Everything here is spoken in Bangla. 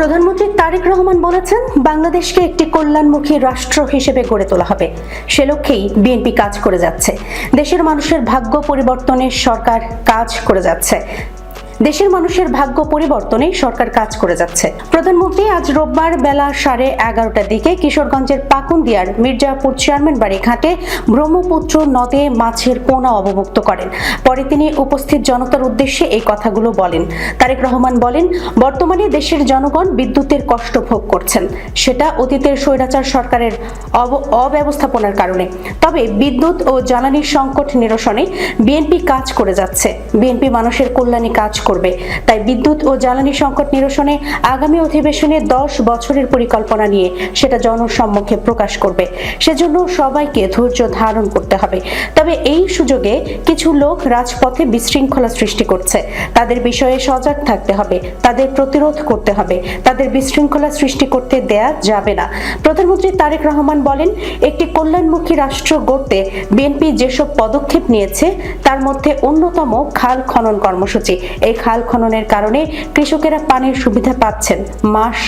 প্রধানমন্ত্রী তারেক রহমান বলেছেন, বাংলাদেশকে একটি কল্যাণমুখী রাষ্ট্র হিসেবে গড়ে তোলা হবে। সে লক্ষ্যেই বিএনপি কাজ করে যাচ্ছে। দেশের মানুষের ভাগ্য পরিবর্তনে সরকার কাজ করে যাচ্ছে। প্রধানমন্ত্রী আজ রোববার বেলা 11:30টার দিকে কিশোরগঞ্জের পাকুন্দিয়ার মির্জাপুর চেয়ারম্যান বাড়ি ঘাটে ব্রহ্মপুত্র নদে মাছের পোনা অবমুক্ত করেন। পরে তিনি উপস্থিত জনতার উদ্দেশ্যে এই কথাগুলো বলেন। তারেক রহমান বলেন, বর্তমানে দেশের জনগণ বিদ্যুতের কষ্ট ভোগ করছেন। সেটা অতীতের স্বৈরাচার সরকারের অব্যবস্থাপনার কারণে। তবে বিদ্যুৎ ও জ্বালানি সংকট নিরসনে বিএনপি কাজ করে যাচ্ছে। বিএনপি মানুষের কল্যাণে কাজ করবে। তাই বিদ্যুৎ ও জ্বালানি সংকট নিরসনে আগামী অধিবেশনে 10 বছরের পরিকল্পনা নিয়ে সেটা জনসম্মুখে প্রকাশ করবে। সেজন্য সবাইকে ধৈর্য ধারণ করতে হবে। তবে এই সুযোগে কিছু লোক রাজপথে বিশৃঙ্খলা সৃষ্টি করছে। তাদের বিষয়ে সজাগ থাকতে হবে, তাদের প্রতিরোধ করতে হবে। তাদের বিশৃঙ্খলা সৃষ্টি করতে দেয়া যাবে না। প্রধানমন্ত্রী তারেক রহমান বলেন, একটি কল্যাণমুখী রাষ্ট্র গড়তে বিএনপি যেসব পদক্ষেপ নিয়েছে তার মধ্যে অন্যতম খাল খনন কর্মসূচি। এই খাল খননের কারণে কৃষকেরা পানির সুবিধা পাচ্ছেন মাস